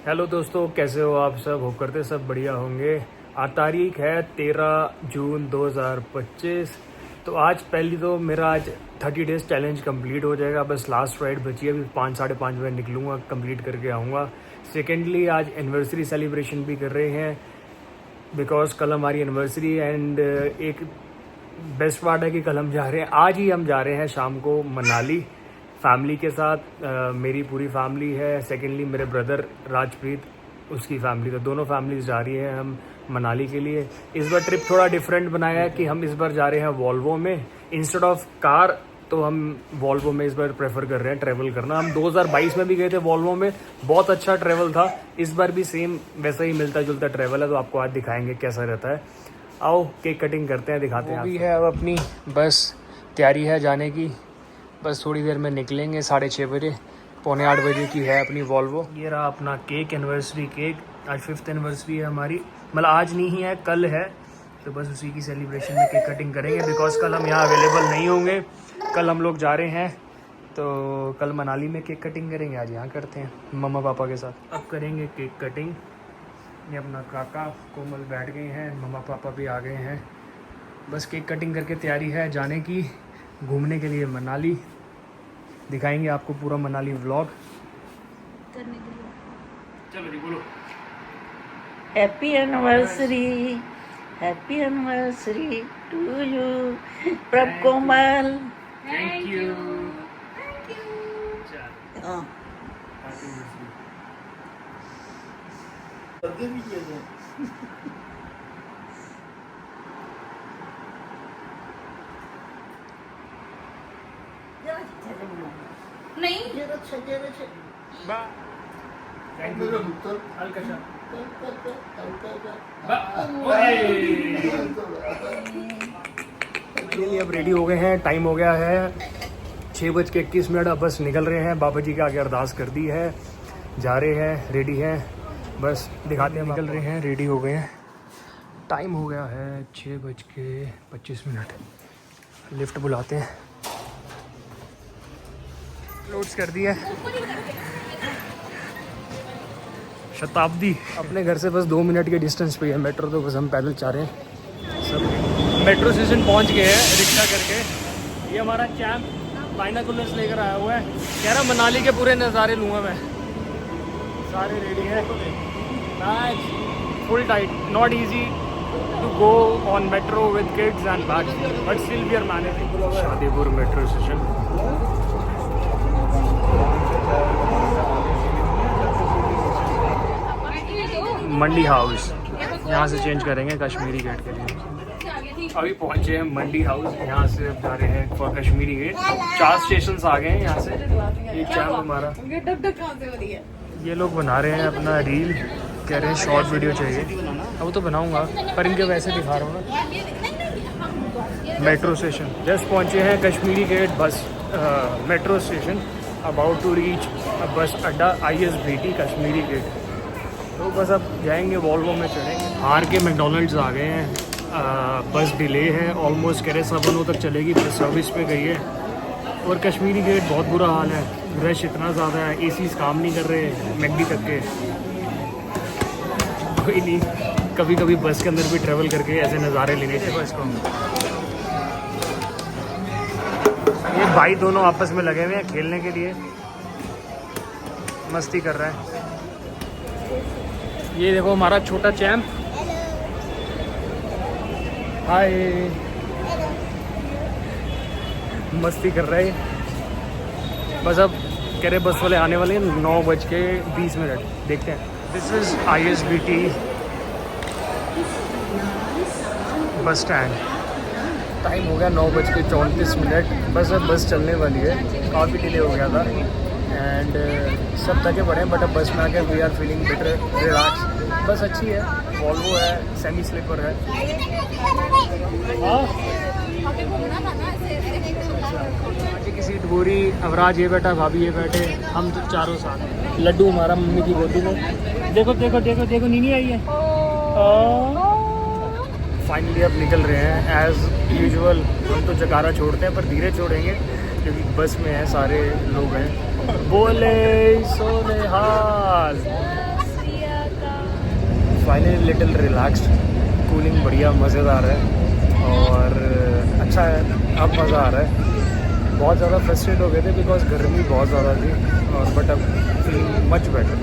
Hello दोस्तों, कैसे हो आप सब? होप करते सब बढ़िया होंगे। आज तारीख है 13 जून 2025। तो आज पहली तो मेरा आज 30 डेज़ चैलेंज कंप्लीट हो जाएगा। बस लास्ट राइड बची है, अभी 5 साढ़े 5 बजे निकलूँगा, कंप्लीट करके आऊँगा। सेकेंडली आज एनिवर्सरी सेलिब्रेशन भी कर रहे हैं बिकॉज कल हमारी एनिवर्सरी एंड एक बेस्ट पार्ट है कि कल हम जा रहे हैं, आज ही हम जा रहे हैं शाम को मनाली फैमिली के साथ। मेरी पूरी फैमिली है। सेकेंडली मेरे ब्रदर राजप्रीत, उसकी फैमिली, तो दोनों फैमिलीज जा रही है हम मनाली के लिए। इस बार ट्रिप थोड़ा डिफरेंट बनाया है कि हम इस बार जा रहे हैं वॉल्वो में इंस्टेड ऑफ कार। तो हम वॉल्वो में इस बार प्रेफर कर रहे हैं ट्रैवल करना। हम 2022 में भी गए थे वॉल्वो में, बहुत अच्छा ट्रैवल था। इस बार भी सेम वैसा ही मिलता जुलता ट्रैवल है, तो आपको आज दिखाएंगे कैसा रहता है। आओ केक कटिंग करते हैं, दिखाते हैं। अभी है अब अपनी बस तैयारी है जाने की, बस थोड़ी देर में निकलेंगे। 6:30 बजे, 7:45 बजे की है अपनी वॉल्वो। ये रहा अपना केक, एनिवर्सरी केक। आज 5th एनिवर्सरी है हमारी, मतलब आज नहीं है, कल है। तो बस उसी की सेलिब्रेशन में केक कटिंग करेंगे बिकॉज कल हम यहाँ अवेलेबल नहीं होंगे। कल हम लोग जा रहे हैं, तो कल मनाली में केक कटिंग करेंगे, आज यहाँ करते हैं मम्मा पापा के साथ। अब करेंगे केक कटिंग। ये अपना काका कोमल बैठ गए हैं, मम्मा पापा भी आ गए हैं। बस केक कटिंग करके तैयारी है जाने की घूमने के लिए मनाली। दिखाएंगे आपको पूरा मनाली व्लॉग करने के लिए। चलो जी बोलो। हैप्पी एनिवर्सरी टू यू प्रभ कोमल। Thank you. हाँ। नहीं अब रेडी हो गए हैं, टाइम हो गया है 6:21। अब बस निकल रहे हैं। बाबा जी के आगे अरदास कर दी है, जा रहे हैं, रेडी हैं, बस दिखाते हैं। निकल रहे हैं, रेडी हो गए हैं। टाइम हो गया है 6:25। लिफ्ट बुलाते हैं। लोड्स कर दिया शताब्दी। अपने घर से बस 2 मिनट के डिस्टेंस पे है मेट्रो, तो बस हम पैदल जा रहे हैं। सब मेट्रो स्टेशन पहुंच गए हैं रिक्शा करके। ये हमारा चैम्प बाइनाकुलर्स लेकर आया हुआ है, कह रहा मनाली के पूरे नज़ारे लूँगा मैं। सारे रेडी है, bags full tight. Not easy to go on metro with kids and bags, but still we are managing. Shadipur metro station. Mandi house, यहाँ से चेंज करेंगे कश्मीरी गेट के लिए। अभी पहुँचे हैं मंडी हाउस, यहाँ से अब जा रहे हैं फॉर कश्मीरी गेट। 4 स्टेशंस आ गए हैं यहाँ से। ये चैम्प हमारा, ये लोग बना रहे हैं अपना रील, कह रहे हैं शॉर्ट वीडियो चाहिए। अब तो बनाऊंगा, पर इनके वैसे दिखा रहा हूँ ना। मेट्रो स्टेशन जस्ट पहुँचे हैं, कश्मीरी गेट बस metro station. About to reach bus अड्डा ISBT कश्मीरी गेट। तो बस अब जाएंगे वॉल्वो में चढ़ेंगे। हार के मैकडोनल्ड्स आ गए हैं। बस डिले है, ऑलमोस्ट कह रहे 7 तक चलेगी, फिर सर्विस पे गई है। और कश्मीरी गेट बहुत बुरा हाल है, रश इतना ज़्यादा है, ACs काम नहीं कर रहे मैकडी तक के। कोई नहीं, कभी कभी बस के अंदर भी ट्रैवल करके ऐसे नज़ारे लेने चाहिए बस को। ये भाई दोनों आपस में लगे हुए हैं खेलने के लिए, मस्ती कर रहा है। ये देखो हमारा छोटा चैम्प, हाय, मस्ती कर रहे हैं। बस अब कह रहे बस वाले आने वाले हैं 9:20। देखते हैं। This is ISBT bus stand. Time हो गया 9:34। बस अब बस चलने वाली है, काफ़ी डिले हो गया था एंड सब थके पड़े हैं, बट अब बस में आकर we are feeling better, relax. Bus अच्छी है, वॉल्वो है, सेमी स्लीपर है। आज की सीट पूरी, अवराज ये बैठा, भाभी ये बैठे, हम तो चारों साथ। लड्डू हमारा मम्मी की गोदी में। देखो देखो देखो देखो, नीनी आई है। फाइनली अब निकल रहे हैं एज़ यूजुअल। हम तो जकारा छोड़ते हैं पर धीरे छोड़ेंगे क्योंकि बस में है, सारे लोग हैं। बोले सोने हाल। फाइनली लिटिल रिलैक्स्ड, कूलिंग बढ़िया मज़ेदार है और अच्छा है, अब मज़ा आ रहा है। बहुत ज़्यादा फ्रस्ट्रेट हो गए थे बिकॉज गर्मी बहुत ज़्यादा थी और बट अब फीलिंग मच बेटर।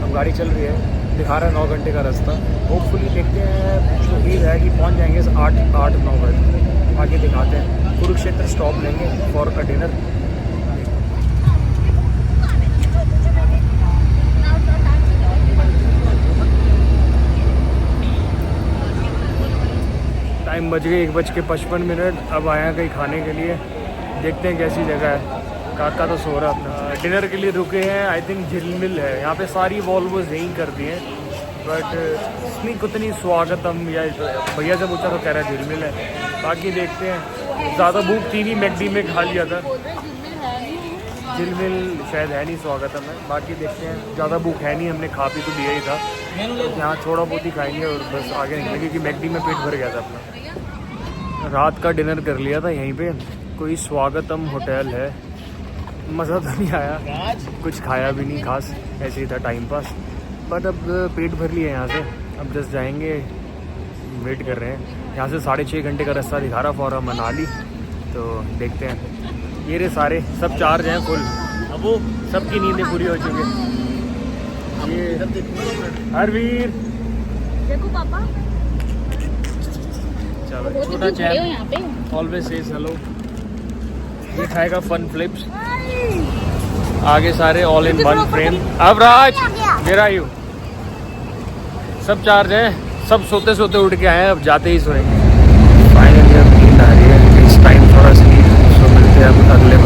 अब गाड़ी चल रही है, दिखा रहा है 9 घंटे का रास्ता। होपफुली देखते हैं, उम्मीद है कि पहुंच जाएंगे 8-9 बजे। आगे दिखाते हैं, कुरुक्षेत्र स्टॉप लेंगे फॉर अ डिनर। टाइम बज गए 1:55। अब आए हैं कहीं खाने के लिए, देखते हैं कैसी जगह है। काका तो सो रहा है अपना। डिनर के लिए रुके हैं, आई थिंक झिलमिल है। यहाँ पे सारी वॉल्वोज यहीं कर दी हैं बट इतनी उतनी स्वागतम या भैया से पूछा तो कह रहा है झिलमिल है। बाकी देखते हैं, ज़्यादा भूख थी नहीं, मैकडी में खा लिया था। झिलमिल शायद है नहीं, स्वागतम है। बाकी देखते हैं, ज़्यादा भूख है नहीं, हमने खा पी तो लिया ही था। यहाँ थोड़ा बहुत ही खाएंगे और बस आगे निकलेंगे क्योंकि मैकडी में पेट भर गया था अपना। रात का डिनर कर लिया था यहीं पे, कोई स्वागतम होटल है। मज़ा तो नहीं आया, कुछ खाया भी नहीं खास, ऐसे ही था टाइम पास। बट अब पेट भर लिया यहाँ से, अब जस्ट जाएंगे, वेट कर रहे हैं। यहाँ से 6.5 घंटे का रास्ता दिखा रहा फॉर मनाली, तो देखते हैं। ये रे सारे सब चार्ज हैं फुल, अब वो सबकी नींदें पूरी हो चुकी है। ये हरवीर देखो पापा, चलो, छोटा चैप ऑलवेज सेज हेलो। ये खाएगा फन फ्लिप्स, आगे सारे ऑल इन वन फ्रेम। अब राज वेयर आर यू? सब चार्ज है, सब सोते सोते उठ के आए हैं, अब जाते ही सोएंगे। फाइनली अब नींद आ रही है, it's time for a sleep. So मिलते हैं अब अगले